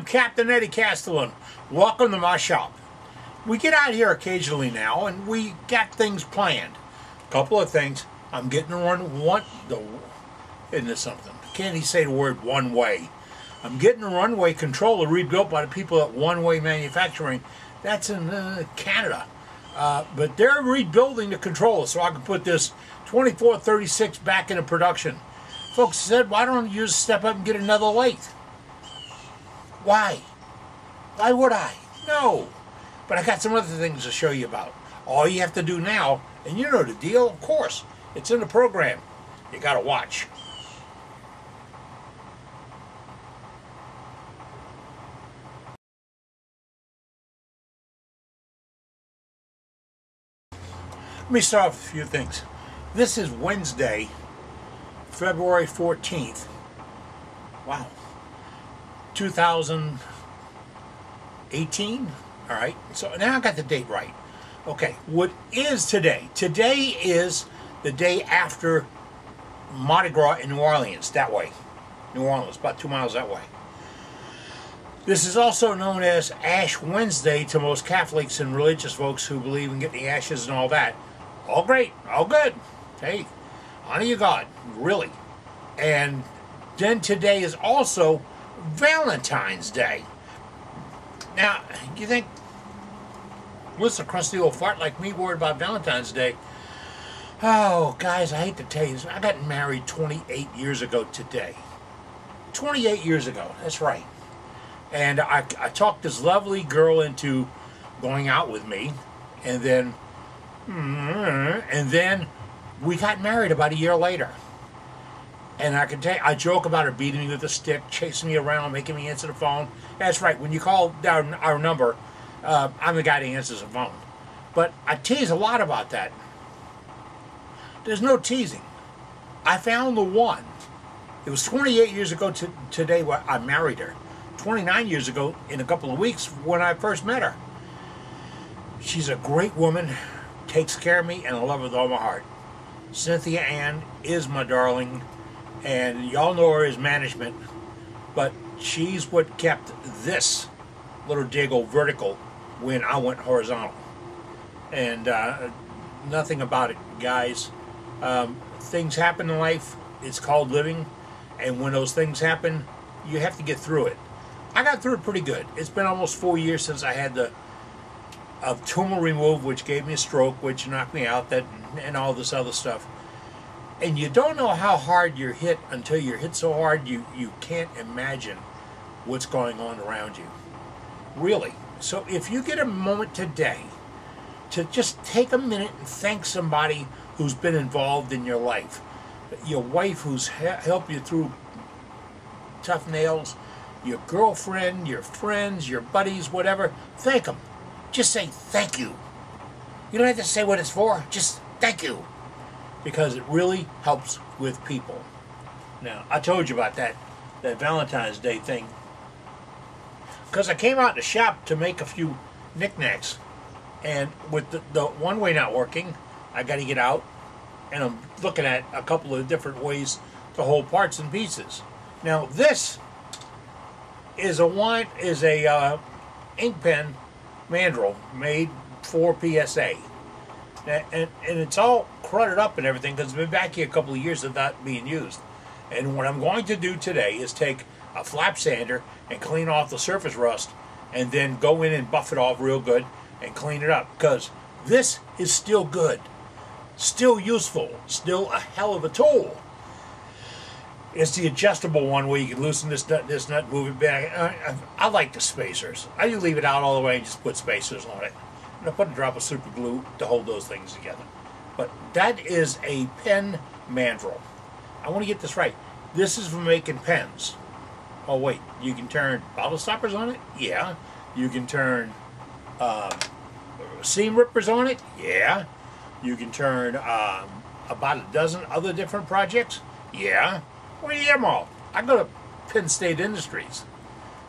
I'm Captain Eddie Castellan. Welcome to my shop. We get out here occasionally now and we got things planned. A couple of things. I'm getting to run isn't this something? Can't he say the word one way? I'm getting a runway controller rebuilt by the people at One Way Manufacturing. That's in Canada. But they're rebuilding the controller so I can put this 2436 back into production. Folks said, why don't you just step up and get another lathe? Why? Why would I? No. But I got some other things to show you about. All you have to do now, and you know the deal, of course, it's in the program. You got to watch. Let me start off with a few things. This is Wednesday, February 14th. Wow. 2018. All right. So now I got the date right. Okay. What is today? Today is the day after Mardi Gras in New Orleans. That way. New Orleans, about 2 miles that way. This is also known as Ash Wednesday to most Catholics and religious folks who believe in getting the ashes and all that. All great. All good. Hey, honor your God. Really. And then today is also Valentine's Day. Now, you think, what's a crusty old fart like me worried about Valentine's Day? Oh, guys, I hate to tell you this. I got married 28 years ago today. 28 years ago, that's right. And I talked this lovely girl into going out with me, and then we got married about a year later. And I can tell you, I joke about her beating me with a stick, chasing me around, making me answer the phone. That's right, when you call our number, I'm the guy that answers the phone. But I tease a lot about that. There's no teasing. I found the one. It was 28 years ago today when I married her. 29 years ago in a couple of weeks when I first met her. She's a great woman, takes care of me, and I love her with all my heart. Cynthia Ann is my darling. And y'all know her as management, but she's what kept this little diggle vertical when I went horizontal. And nothing about it, guys. Things happen in life. It's called living. And when those things happen, you have to get through it. I got through it pretty good. It's been almost 4 years since I had a tumor removed, which gave me a stroke, which knocked me out, and all this other stuff. And you don't know how hard you're hit until you're hit so hard you can't imagine what's going on around you. Really. So if you get a moment today to just take a minute and thank somebody who's been involved in your life, your wife who's helped you through tough nails, your girlfriend, your friends, your buddies, whatever, thank them. Just say thank you. You don't have to say what it's for. Just thank you. Because it really helps with people. Now, I told you about that Valentine's Day thing. Because I came out in the shop to make a few knickknacks. And with the one way not working, I got to get out. And I'm looking at a couple of different ways to hold parts and pieces. Now, this is a ink pen mandrel made for PSA. And it's all crudted up and everything because it's been back here a couple of years without being used. And what I'm going to do today is take a flap sander and clean off the surface rust and then go in and buff it off real good and clean it up, because this is still good, still useful, still a hell of a tool. It's the adjustable one where you can loosen this nut, move it back. I like the spacers. I do leave it out all the way and just put spacers on it. And I put a drop of super glue to hold those things together. But that is a pen mandrel. I want to get this right. This is for making pens. Oh wait, you can turn bottle stoppers on it? Yeah. You can turn seam rippers on it? Yeah. You can turn about a dozen other different projects? Yeah. Where do you get them all? I go to Penn State Industries.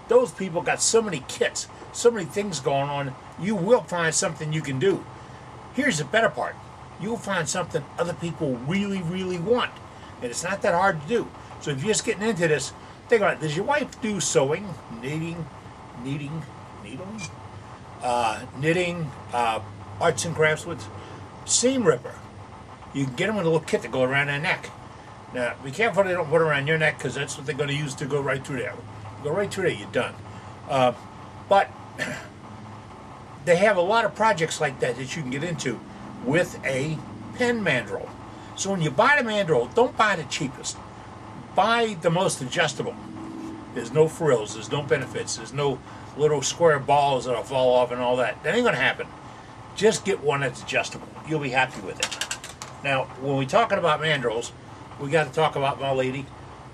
Those people got so many kits, so many things going on, you will find something you can do. Here's the better part. You'll find something other people really, really want. And it's not that hard to do. So if you're just getting into this, think about it. Does your wife do sewing, knitting, needling, knitting, arts and crafts with seam ripper. You can get them in a little kit to go around their neck. Now, be careful they don't put it around your neck, because that's what they're going to use to go right through there. Go right through there, you're done. But they have a lot of projects like that that you can get into with a pen mandrel. So when you buy the mandrel, don't buy the cheapest. Buy the most adjustable. There's no frills, there's no benefits, there's no little square balls that'll fall off and all that. That ain't going to happen. Just get one that's adjustable. You'll be happy with it. Now, when we're talking about mandrels, we got to talk about my lady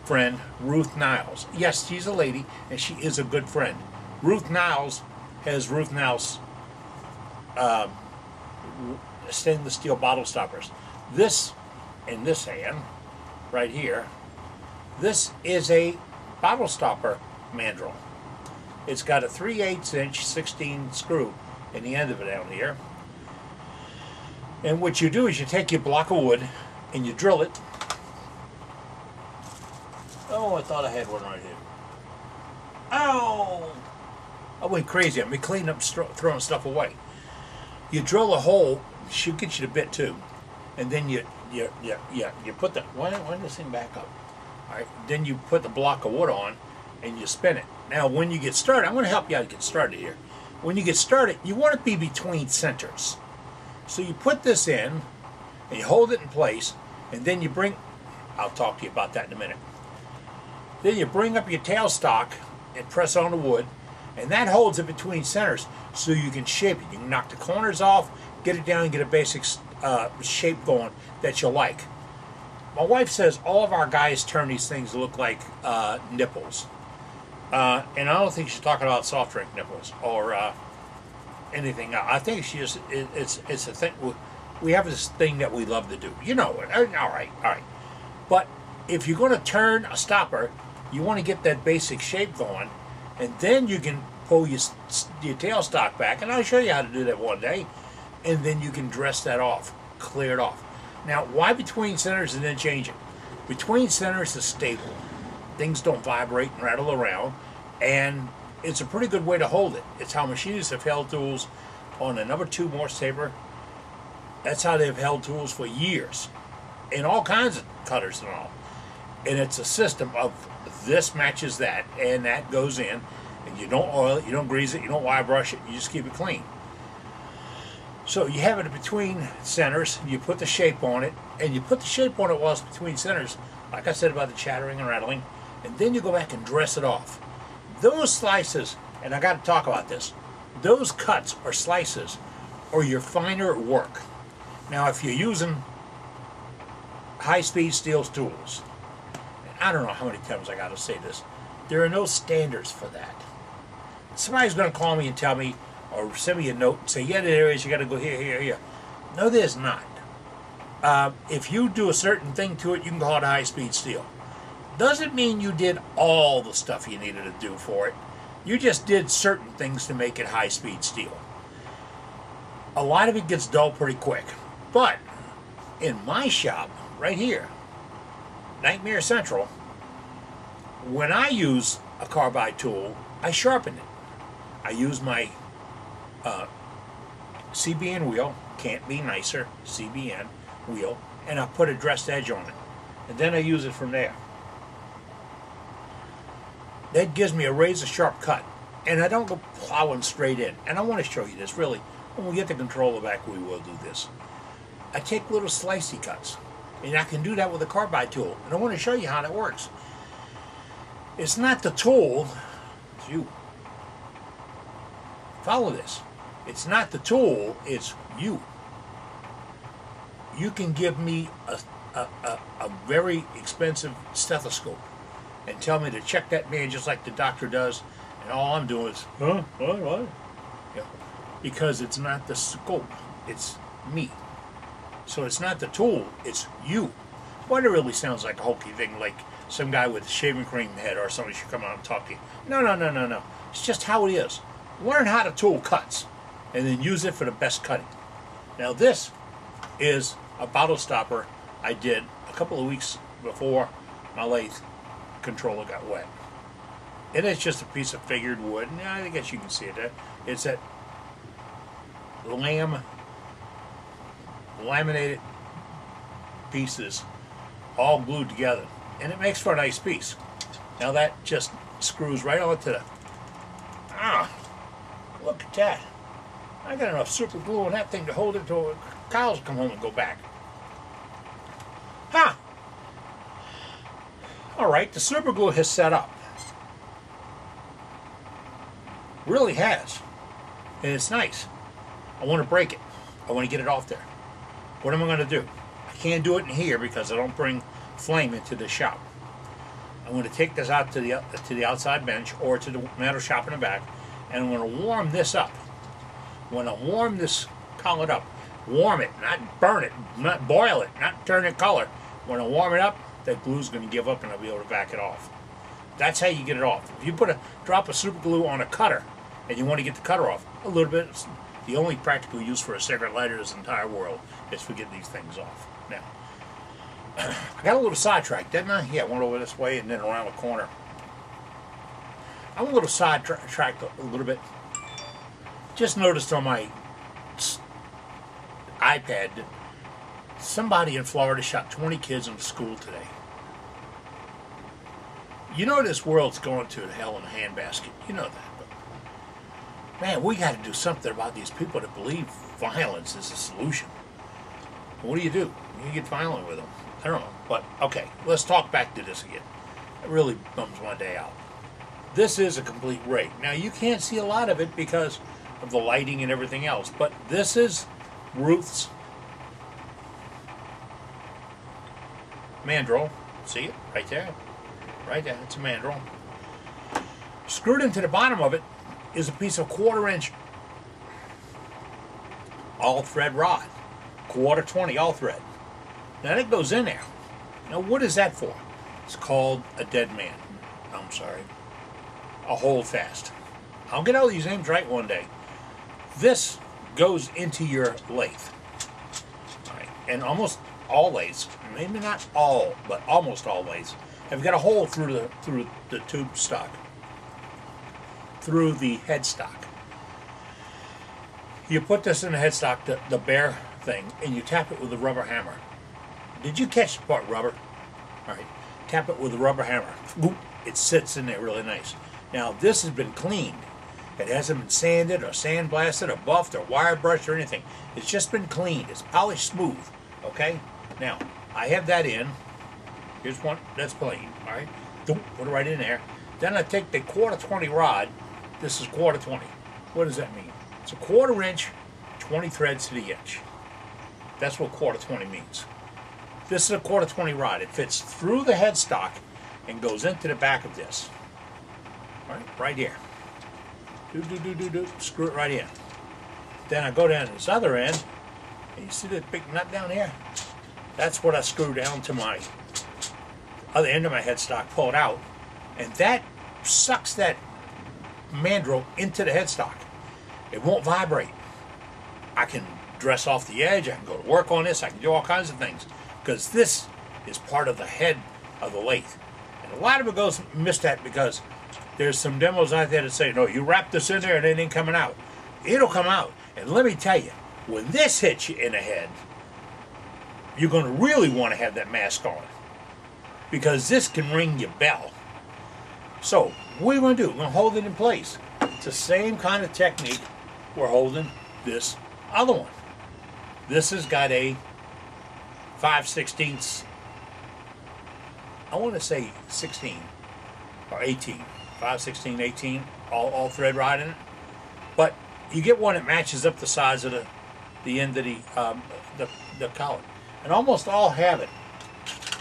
friend, Ruth Niles. Yes, she's a lady, and she is a good friend. Ruth Niles has Ruth Niles stainless steel bottle stoppers. This, in this hand, right here, this is a bottle stopper mandrel. It's got a 3/8 inch 16 screw in the end of it down here. And what you do is you take your block of wood and you drill it. Oh, I thought I had one right here. Ow! I went crazy. I'm cleaning up, throwing stuff away. You drill a hole. She'll get you the bit too, and then you put the why this thing back up? All right. Then you put the block of wood on, and you spin it. Now, when you get started, I'm going to help you out to get started here. When you get started, you want to be between centers. So you put this in, and you hold it in place, and then you bring. I'll talk to you about that in a minute. Then you bring up your tailstock and press on the wood, and that holds it between centers so you can shape it. You can knock the corners off, get it down, and get a basic shape going that you like. My wife says all of our guys turn these things to look like nipples. And I don't think she's talking about soft drink nipples or anything else. I think she just, it's a thing. We have this thing that we love to do. You know it. All right. But if you're going to turn a stopper, you want to get that basic shape going, and then you can pull your tailstock back, and I'll show you how to do that one day, and then you can dress that off, clear it off. Now, why between centers and then change it? Between centers is stable. Things don't vibrate and rattle around, and it's a pretty good way to hold it. It's how machinists have held tools on the number 2 Morse taper. That's how they've held tools for years, and all kinds of cutters and all. And it's a system of this matches that, and that goes in, and you don't oil it, you don't grease it, you don't wire brush it, you just keep it clean. So you have it between centers, you put the shape on it, and you put the shape on it while it's between centers, like I said about the chattering and rattling, and then you go back and dress it off. Those slices, and I got to talk about this, those cuts or slices are your finer work. Now, if you're using high-speed steel tools, I don't know how many times I got to say this, there are no standards for that. Somebody's going to call me and tell me, or send me a note and say, yeah, there is, you got to go here. No, there's not. If you do a certain thing to it, you can call it high-speed steel. Doesn't mean you did all the stuff you needed to do for it. You just did certain things to make it high-speed steel. A lot of it gets dull pretty quick. But in my shop, right here, Nightmare Central, when I use a carbide tool, I sharpen it. I use my CBN wheel, can't be nicer, CBN wheel, and I put a dressed edge on it. And then I use it from there. That gives me a razor sharp cut. And I don't go plowing straight in. And I want to show you this, really. When we get the controller back, we will do this. I take little slicey cuts. And I can do that with a carbide tool. And I want to show you how that works. It's not the tool, it's you. Follow this. It's not the tool, it's you. You can give me a very expensive stethoscope and tell me to check that man just like the doctor does, and all I'm doing is, huh? What? Yeah. Because it's not the scope, it's me. So it's not the tool, it's you. Well, it really sounds like a hokey thing, like some guy with a shaving cream head or somebody should come out and talk to you. No. It's just how it is. Learn how the tool cuts, and then use it for the best cutting. Now this is a bottle stopper I did a couple of weeks before my lathe controller got wet. And it's just a piece of figured wood. And I guess you can see it there. It's that laminated pieces all glued together. And it makes for a nice piece. Now that just screws right onto the... Look at that. I got enough super glue on that thing to hold it till cows come home and go back. Alright, the super glue has set up. Really has. And it's nice. I want to break it. I want to get it off there. What am I going to do? I can't do it in here because I don't bring flame into the shop. I'm going to take this out to the outside bench or to the metal shop in the back, and I'm going to warm this up. When I warm this collet up, warm it, not burn it, not boil it, not turn it color. When I warm it up, that glue's going to give up and I'll be able to back it off. That's how you get it off. If you put a drop of super glue on a cutter and you want to get the cutter off, a little bit, the only practical use for a cigarette lighter in this entire world is for getting these things off. Now, I got a little sidetracked, didn't I? Yeah, I went over this way and then around the corner. I'm a little sidetracked a little bit. Just noticed on my iPad that somebody in Florida shot 20 kids in the school today. You know this world's going to hell in a handbasket. You know that. But man, we got to do something about these people that believe violence is a solution. What do? You get violent with them. I don't know. But, okay, let's talk back to this again. It really bums my day out. This is a complete rig. Now, you can't see a lot of it because of the lighting and everything else, but this is Ruth's mandrel. See it? Right there. Right there. It's a mandrel. Screwed into the bottom of it is a piece of 1/4" all-thread rod. 1/4 all thread. Now that goes in there. Now what is that for? It's called a dead man. I'm sorry. A holdfast. I'll get all these names right one day. This goes into your lathe. Right. And almost all lathes, maybe not all, but almost all lathes, have got a hole through the tube stock. Through the headstock. You put this in the headstock, the bare thing, and you tap it with a rubber hammer. Did you catch the part rubber? Alright. Tap it with a rubber hammer. It sits in there really nice. Now this has been cleaned. It hasn't been sanded or sandblasted or buffed or wire brushed or anything. It's just been cleaned. It's polished smooth. Okay? Now, I have that in. Here's one that's plain. Alright? Put it right in there. Then I take the 1/4 rod. This is 1/4. What does that mean? It's a 1/4 inch, 20 threads to the inch. That's what 1/4 means. This is a 1/4 rod. It fits through the headstock and goes into the back of this. Right here. Screw it right in. Then I go down to this other end, and you see that big nut down here? That's what I screw down to my other end of my headstock, pull it out, and that sucks that mandrel into the headstock. It won't vibrate. I can dress off the edge, I can go to work on this, I can do all kinds of things, because this is part of the head of the lathe. And a lot of it goes missed that because there's some demos out there that say, no, you wrap this in there and it ain't coming out. It'll come out. And let me tell you, when this hits you in the head, you're going to really want to have that mask on. Because this can ring your bell. So, what are you going to do? We're going to hold it in place. It's the same kind of technique we're holding this other one. This has got a 5/16, I want to say 16 or 18. 5/16, 18, all thread rod in it. But you get one that matches up the size of the end of the collet. And almost all have it.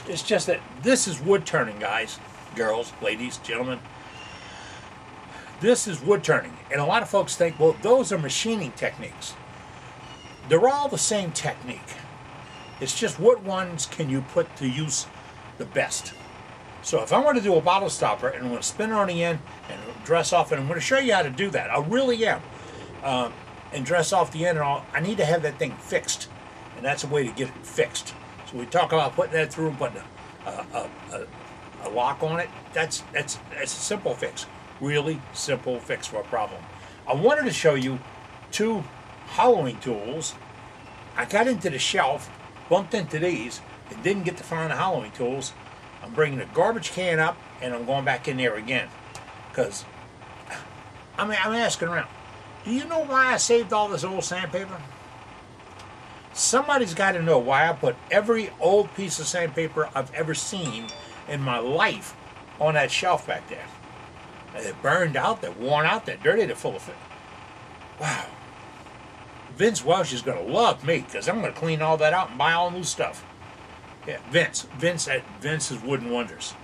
It's just that this is wood turning, guys, girls, ladies, gentlemen. This is wood turning. And a lot of folks think, well, those are machining techniques. They're all the same technique. It's just what ones can you put to use the best. So if I want to do a bottle stopper and I'm going to spin it on the end and dress off, and I'm going to show you how to do that. I really am. And dress off the end and all. I need to have that thing fixed. And that's a way to get it fixed. So we talk about putting that through and putting a lock on it. That's a simple fix. Really simple fix for a problem. I wanted to show you two hollowing tools. I got into the shelf, bumped into these, and didn't get to find the hollowing tools. I'm bringing the garbage can up, and I'm going back in there again. Because, I'm asking around, do you know why I saved all this old sandpaper? Somebody's got to know why I put every old piece of sandpaper I've ever seen in my life on that shelf back there. They're burned out, they're worn out, they're dirty, they're full of it. Wow. Vince Welsh is going to love me because I'm going to clean all that out and buy all new stuff. Yeah, Vince at Vince's Wooden Wonders.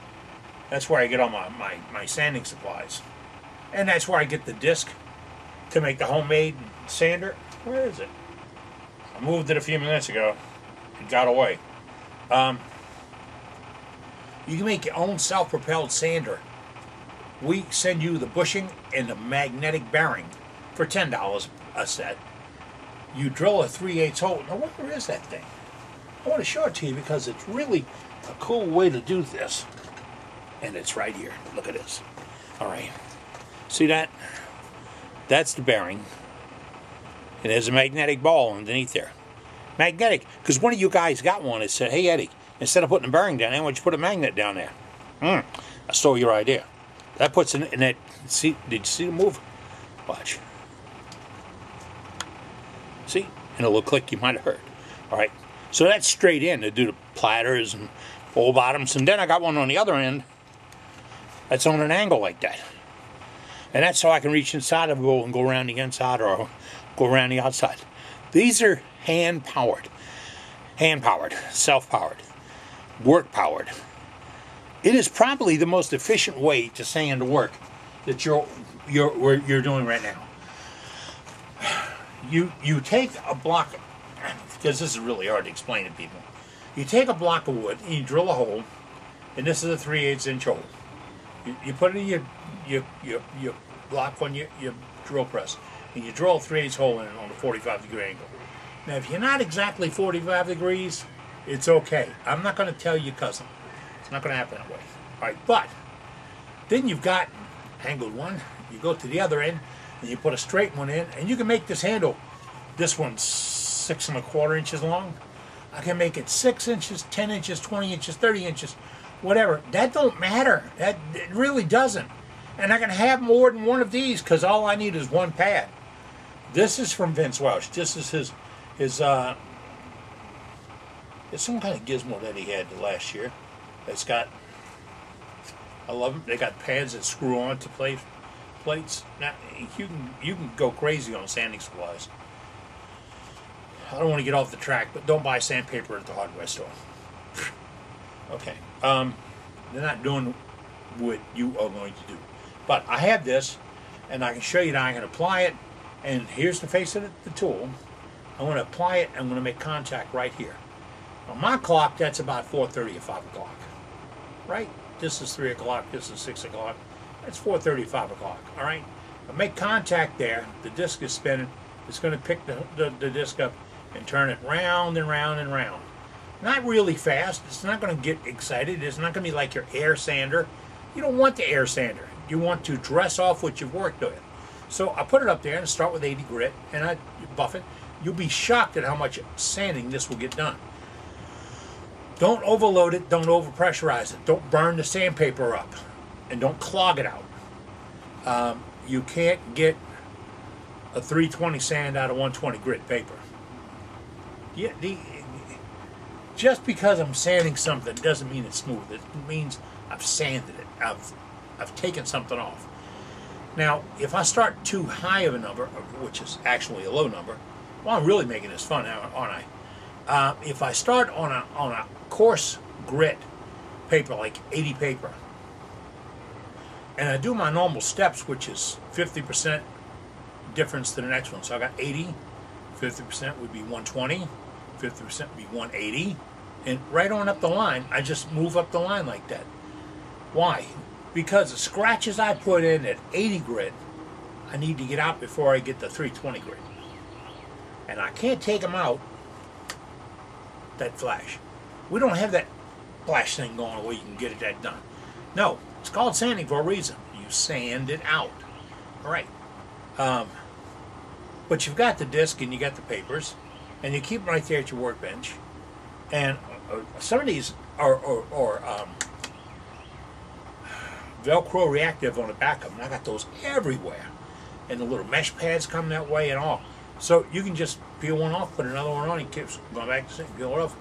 That's where I get all my sanding supplies. And that's where I get the disc to make the homemade sander. Where is it? I moved it a few minutes ago. It got away. You can make your own self-propelled sander. We send you the bushing and the magnetic bearing for $10 a set. You drill a 3/8 hole. Now, where is that thing? I want to show it to you because it's really a cool way to do this. And it's right here. Look at this. All right. See that? That's the bearing. And there's a magnetic ball underneath there. Magnetic, because one of you guys got one that said, hey, Eddie, instead of putting a bearing down there, why don't you put a magnet down there? I stole your idea. That puts in that, see, did you see the move? Watch. See? And a little click you might have heard. All right. So that's straight in to do the platters and bowl bottoms. And then I got one on the other end that's on an angle like that. And that's so I can reach inside and go around the inside or go around the outside. These are hand-powered, self-powered, work-powered. It is probably the most efficient way to sand work that you're doing right now. You take a block, because this is really hard to explain to people. You take a block of wood and you drill a hole, and this is a 3/8 inch hole. You put it in your block on your drill press, and you drill a 3/8 hole in it on a 45-degree angle. Now, if you're not exactly 45 degrees, it's okay. I'm not going to tell you cousin. It's not going to happen that way. All right, but then you've got angled one. You go to the other end, and you put a straight one in, and you can make this handle. This one's 6 1/4 inches long. I can make it 6 inches, 10 inches, 20 inches, 30 inches, whatever. That don't matter. It really doesn't. And I can have more than one of these because all I need is one pad. This is from Vince Welsh. This is his it's some kind of gizmo that he had last year. It's got, I love them. They got pads that screw on to plates. Now you can go crazy on sanding supplies. I don't want to get off the track, but don't buy sandpaper at the hardware store. Okay, they're not doing what you are going to do. But I have this, and I can show you that I can apply it. And here's the face of the tool. I'm going to apply it. I'm going to make contact right here. On my clock, that's about 4:30 or 5 o'clock. Right? This is 3 o'clock. This is 6 o'clock. That's 4:30, 5 o'clock. All right? I make contact there. The disc is spinning. It's going to pick the disc up and turn it round and round and round. Not really fast. It's not going to get excited. It's not going to be like your air sander. You don't want the air sander. You want to dress off what you've worked with. So I put it up there and start with 80 grit, and I buff it. You'll be shocked at how much sanding this will get done. Don't overload it. Don't overpressurize it. Don't burn the sandpaper up, and don't clog it out. You can't get a 320 sand out of 120 grit paper. Yeah, just because I'm sanding something doesn't mean it's smooth. It means I've sanded it. I've taken something off. Now, if I start too high of a number, which is actually a low number, well, I'm really making this fun, aren't I? If I start on a coarse grit paper, like 80 paper, and I do my normal steps, which is 50% difference to the next one. So I got 80, 50% would be 120, 50% would be 180, and right on up the line, I just move up the line like that. Why? Because the scratches I put in at 80 grit, I need to get out before I get the 320 grit. And I can't take them out that flash. We don't have that flash thing going where you can get it that done. No, it's called sanding for a reason. You sand it out. All right. But you've got the disc and you got the papers, and you keep them right there at your workbench. And some of these are Velcro reactive on the back of them. I got those everywhere. And the little mesh pads come that way and all. So you can just peel one off, put another one on, and keep going back to peel it off.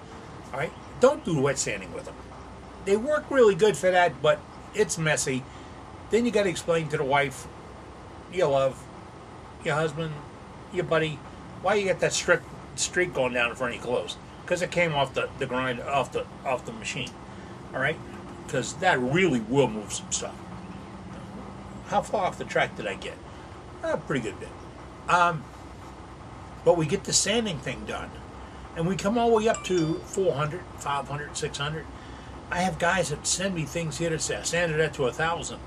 All right? Don't do wet sanding with them. They work really good for that, but it's messy. Then you got to explain to the wife, your love, your husband, your buddy, why you got that streak going down in front of your clothes. Because it came off the grind, off the machine. All right? Because that really will move some stuff. How far off the track did I get? A pretty good bit. But we get the sanding thing done. And we come all the way up to 400, 500, 600. I have guys that send me things here that say, I sanded that to 1,000.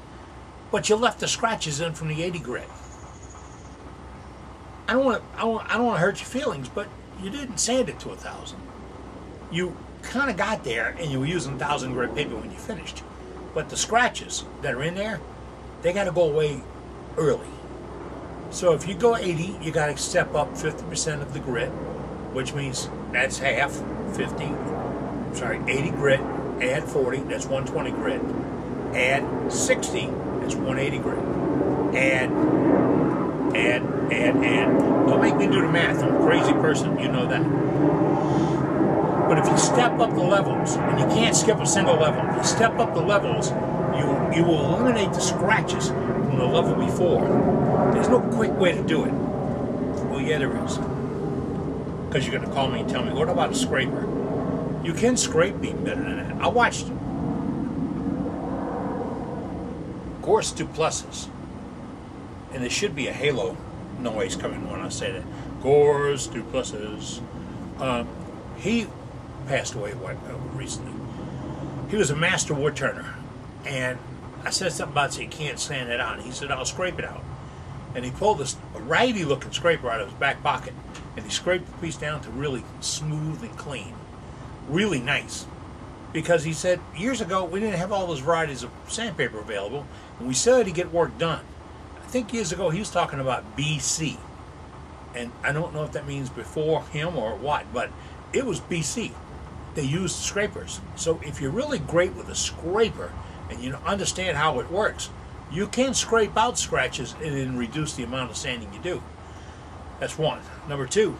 But you left the scratches in from the 80 grit. I don't want to hurt your feelings, but you didn't sand it to 1,000. You kind of got there, and you were using 1,000 grit paper when you finished. But the scratches that are in there, they got to go away early. So if you go 80, you got to step up 50% of the grit, which means that's half, 80 grit, add 40, that's 120 grit, add 60, that's 180 grit, add. Don't make me do the math. I'm a crazy person, you know that. But if you step up the levels, and you can't skip a single level, if you step up the levels, you will eliminate the scratches from the level before. There's no quick way to do it. Well, yeah, there is. Because you're going to call me and tell me, what about a scraper? You can scrape beam better than that. I watched Gorse Duplessis. And there should be a halo noise coming when I say that. Gorse Duplessis. He passed away recently. He was a master wood turner. And I said something about, so you can't sand it out. He said, I'll scrape it out. And he pulled this righty looking scraper out of his back pocket, and he scraped the piece down to really smooth and clean. Really nice. Because he said, years ago, we didn't have all those varieties of sandpaper available, and we still had to get work done. I think years ago he was talking about BC. And I don't know if that means before him or what, but it was BC. They used scrapers. So if you're really great with a scraper, and you understand how it works, you can scrape out scratches and then reduce the amount of sanding you do. That's one. Number two,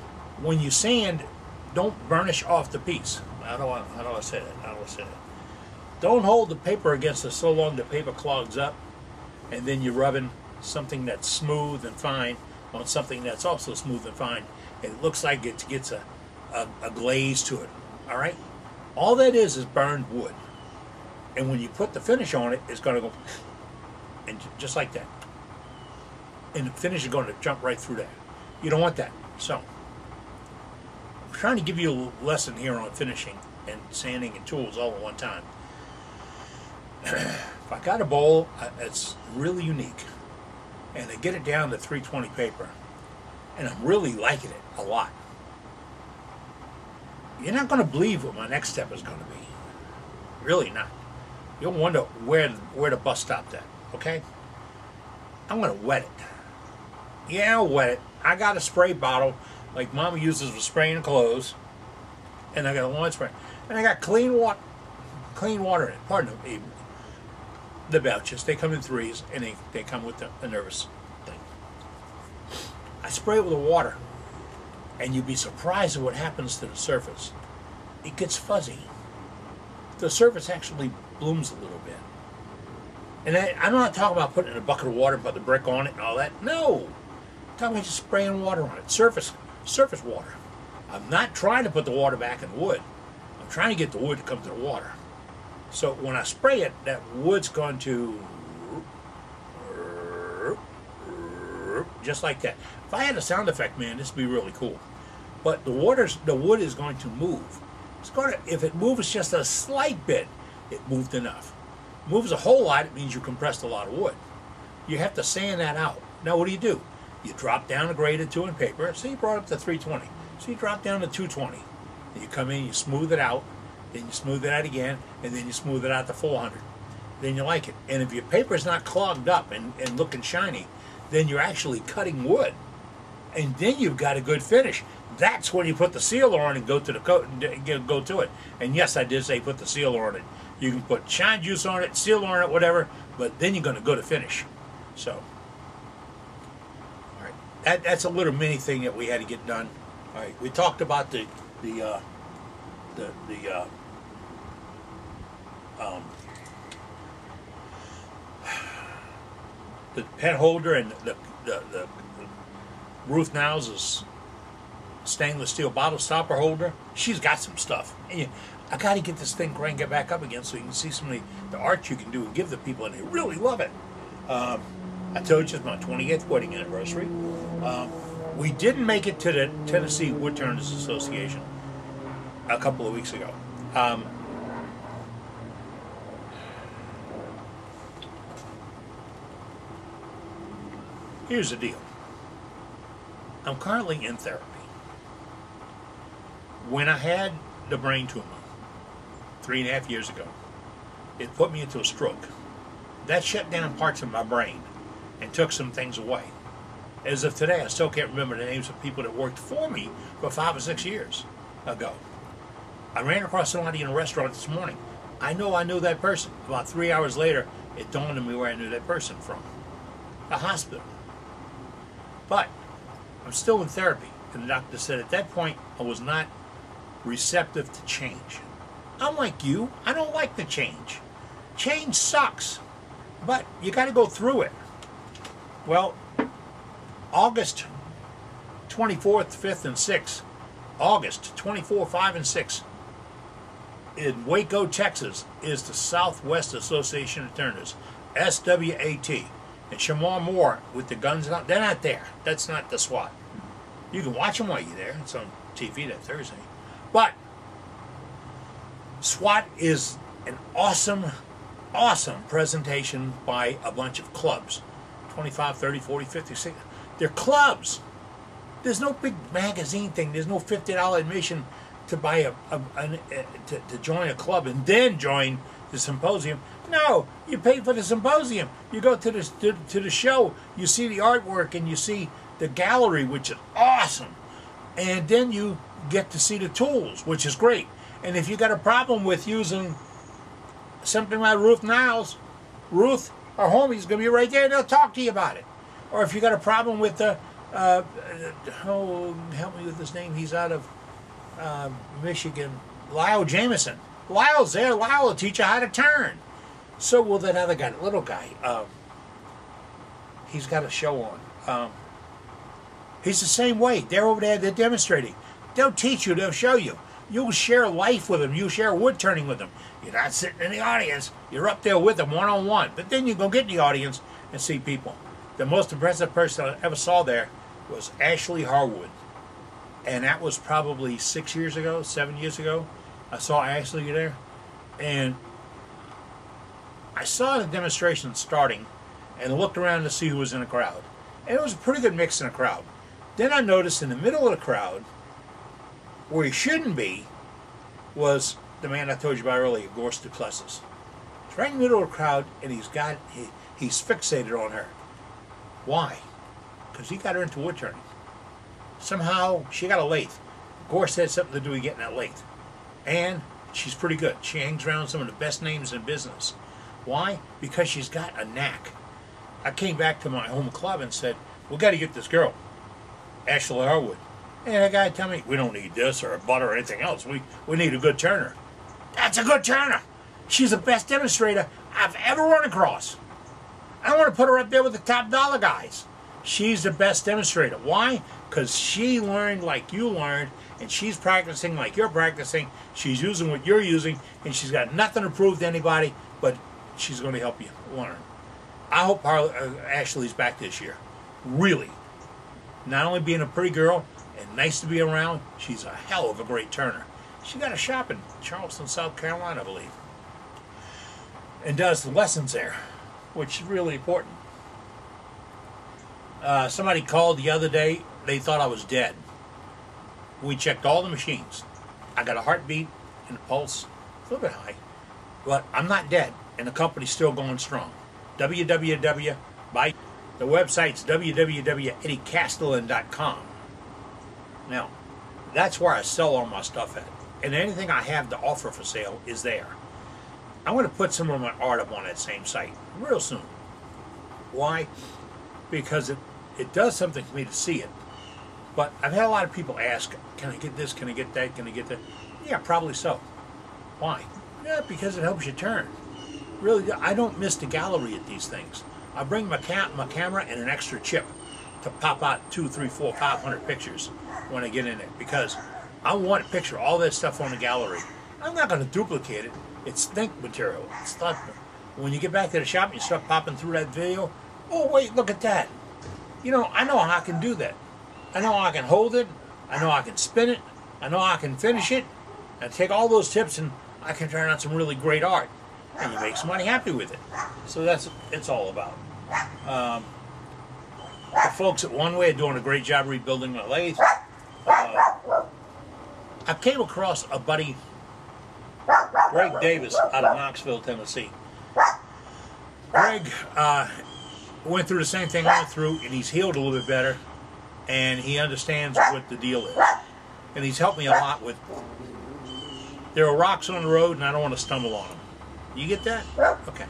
when you sand, don't burnish off the piece. How do I say that? Don't hold the paper against it so long the paper clogs up, and then you're rubbing something that's smooth and fine on something that's also smooth and fine, and it looks like it gets a glaze to it. All right? All that is burned wood. And when you put the finish on it, it's going to go, and just like that. And the finish is going to jump right through that. You don't want that. So, I'm trying to give you a lesson here on finishing and sanding and tools all at one time. If I got a bowl, it's really unique. And I get it down to 320 paper. And I'm really liking it a lot. You're not going to believe what my next step is going to be. Really not. You'll wonder where the bus stopped at, okay? I'm going to wet it. Yeah, I'll wet it. I got a spray bottle like Mama uses for spraying clothes. And I got a lawn spray. And I got clean water in it. Pardon me. The belches, they come in threes, and they come with the nervous thing. I spray it with the water. And you'd be surprised at what happens to the surface. It gets fuzzy. The surface actually blooms a little bit. And I'm not talking about putting in a bucket of water and put the brick on it and all that. No. I'm talking about just spraying water on it. Surface water. I'm not trying to put the water back in the wood. I'm trying to get the wood to come to the water. So when I spray it, that wood's going to just like that. If I had a sound effect, man, this would be really cool. But the wood is going to move. It's going to, if it moves just a slight bit, it moved enough. Moves a whole lot, it means you compressed a lot of wood. You have to sand that out. Now what do? You drop down a grade or two in paper. So you brought up to 320. So you drop down to 220. Then you come in, you smooth it out. Then you smooth it out again, and then you smooth it out to 400. then you like it. And if your paper's not clogged up and looking shiny, then you're actually cutting wood. And then you've got a good finish. That's when you put the sealer on and go to the go to it. And yes, I did say put the sealer on it. You can put shine juice on it, sealer on it, whatever, but then you're going to go to finish. So, all right, that's a little mini thing that we had to get done. All right, we talked about the pen holder and the Ruth Now's stainless steel bottle stopper holder. She's got some stuff. And I got to get this thing cranked it back up again so you can see some of the art you can do and give the people, and they really love it. I told you it's my 28th wedding anniversary. We didn't make it to the Tennessee Woodturners Association a couple of weeks ago. Here's the deal. I'm currently in therapy. When I had the brain tumor 3.5 years ago, it put me into a stroke. That shut down parts of my brain and took some things away. As of today, I still can't remember the names of people that worked for me for 5 or 6 years ago. I ran across somebody in a restaurant this morning. I know I knew that person. About 3 hours later, it dawned on me where I knew that person from. A hospital. But I'm still in therapy. And the doctor said at that point, I was not receptive to change. I'm like you. I don't like the change. Change sucks. But you got to go through it. Well, August 24th, 5th, and 6th, August 24, 5, and 6, in Waco, Texas, is the Southwest Association of Turners, SWAT. And Shamar Moore with the guns out, they're not there. That's not the SWAT. You can watch them while you're there. It's on TV that Thursday. But SWAT is an awesome, awesome presentation by a bunch of clubs. 25, 30, 40, 50, 60. They're clubs. There's no big magazine thing. There's no $50 admission to buy to join a club and then join the symposium. No, you pay for the symposium. You go to the show. You see the artwork and you see the gallery, which is awesome. And then you get to see the tools, which is great. And if you got a problem with using something like Ruth Niles, Ruth or homie's going to be right there and they'll talk to you about it. Or if you got a problem with the, help me with his name, he's out of Michigan, Lyle Jameson. Lyle's there. Lyle will teach you how to turn. So will that other guy, the little guy. He's got a show on. He's the same way. They're over there. They're demonstrating. They'll teach you. They'll show you. You'll share life with them. You share wood turning with them. You're not sitting in the audience. You're up there with them one-on-one. But then you go get in the audience and see people. The most impressive person I ever saw there was Ashley Harwood. And that was probably 6 years ago, 7 years ago. I saw Ashley there. And I saw the demonstration starting and looked around to see who was in the crowd. And it was a pretty good mix in the crowd. Then I noticed in the middle of the crowd, where he shouldn't be, was the man I told you about earlier, Gorse Duplessis. He's right in the middle of the crowd, and he's fixated on her. Why? Because he got her into wood turning. Somehow, she got a lathe. Gorse had something to do with getting that lathe. And she's pretty good. She hangs around some of the best names in business. Why? Because she's got a knack. I came back to my home club and said, we got to get this girl, Ashley Harwood. And the guy told me, we don't need this or a butter or anything else. We need a good turner. That's a good turner. She's the best demonstrator I've ever run across. I want to put her up there with the top dollar guys. She's the best demonstrator. Why? Because she learned like you learned, and she's practicing like you're practicing. She's using what you're using, and she's got nothing to prove to anybody, but she's going to help you learn. I hope Ashley's back this year. Really. Not only being a pretty girl and nice to be around, she's a hell of a great turner. She got a shop in Charleston, South Carolina, I believe, and does the lessons there, which is really important. Somebody called the other day. They thought I was dead. We checked all the machines. I got a heartbeat and a pulse, a little bit high, but I'm not dead. and the company's still going strong. www. The website's www.eddiecastellan.com. Now, that's where I sell all my stuff at. And anything I have to offer for sale is there. I'm going to put some of my art up on that same site real soon. Why? Because it does something for me to see it. But I've had a lot of people ask, can I get this, can I get that, can I get that? Yeah, probably so. Why? Yeah, because it helps you turn. Really, I don't miss the gallery at these things. I bring my camera and an extra chip to pop out 2, 3, 4, 500 pictures when I get in it, because I want to picture all this stuff on the gallery. I'm not going to duplicate it. It's think material. It's not. When you get back to the shop and you start popping through that video, oh wait, look at that. You know, I know how I can do that. I know how I can hold it. I know I can spin it. I know I can finish it. And take all those tips and I can turn out some really great art. And you make somebody happy with it. So that's what it's all about. The folks at One Way are doing a great job rebuilding my lathe. I came across a buddy, Greg Davis, out of Knoxville, Tennessee. Greg went through the same thing I went through, and he's healed a little bit better, and he understands what the deal is. And he's helped me a lot with, there are rocks on the road, and I don't want to stumble on them. You get that? Okay.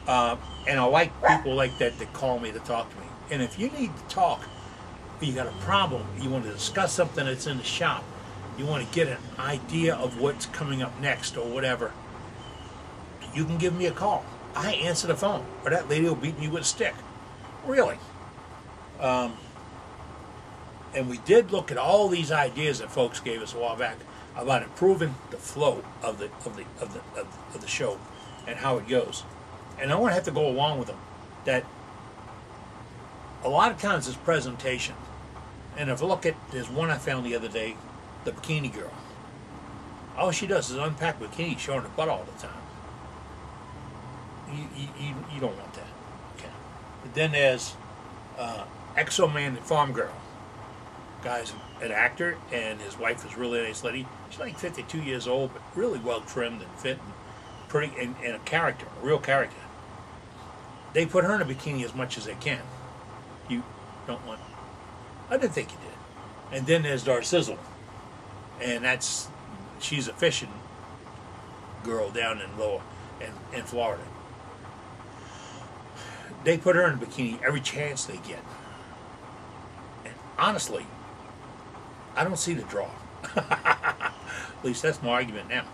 And I like people like that that call me to talk to me. And if you need to talk, you got a problem, you want to discuss something that's in the shop, you want to get an idea of what's coming up next or whatever, you can give me a call. I answer the phone, or that lady will beat me with a stick. Really. And we did look at all these ideas that folks gave us a while back about improving the flow of the show and how it goes. And I want to have to go along with them that a lot of times it's presentation. And if I look at, there's one I found the other day, the bikini girl. All she does is unpack bikini showing her butt all the time. You don't want that. Okay. But then there's Exo Man and Farm Girl. Guy's an actor, and his wife is really a nice lady. She's like 52 years old, but really well trimmed and fit and pretty, and a character, a real character. They put her in a bikini as much as they can. You don't want. I didn't think you did. And then there's Darcizzle, and she's a fishing girl down in Florida. They put her in a bikini every chance they get. And honestly, I don't see the draw. At least that's my argument now.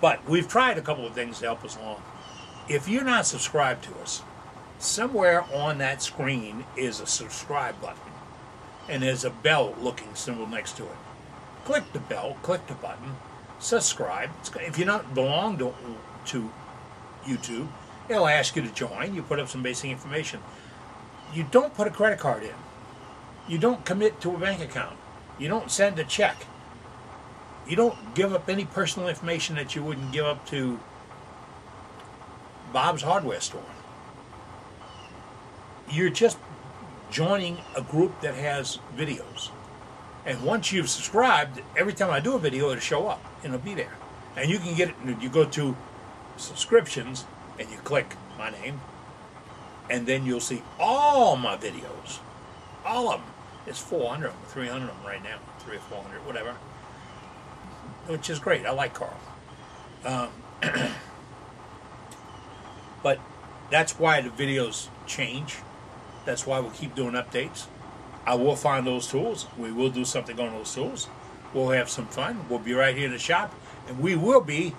But we've tried a couple of things to help us along. If you're not subscribed to us, somewhere on that screen is a subscribe button. And there's a bell looking symbol next to it. Click the bell, click the button, subscribe. If you don't belong to YouTube, it'll ask you to join. You put up some basic information. You don't put a credit card in. You don't commit to a bank account. You don't send a check. You don't give up any personal information that you wouldn't give up to Bob's hardware store. You're just joining a group that has videos. And once you've subscribed, every time I do a video, it'll show up and it'll be there. And you can get it, you go to subscriptions and you click my name, and then you'll see all my videos. All of them. It's 400 of them, 300 of them right now, 300 or 400, whatever. Which is great. I like Carl. But that's why the videos change. That's why we keep doing updates. I will find those tools. We will do something on those tools. We'll have some fun. We'll be right here in the shop, and we will be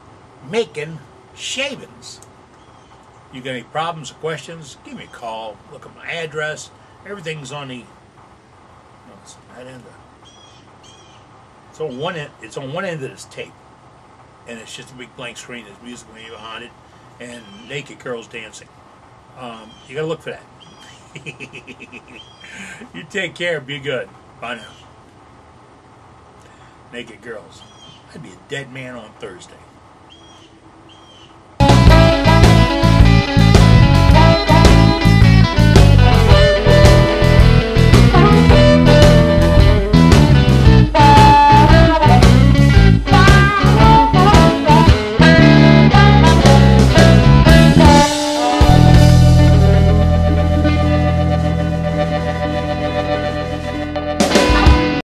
making shavings. You got any problems or questions, give me a call. Look at my address. Everything's on the right end. It's on one end. It's on one end of this tape, and it's just a big blank screen. There's music playing behind it, and naked girls dancing. You gotta look for that. You take care. Be good. Bye now. Naked girls. I'd be a dead man on Thursday.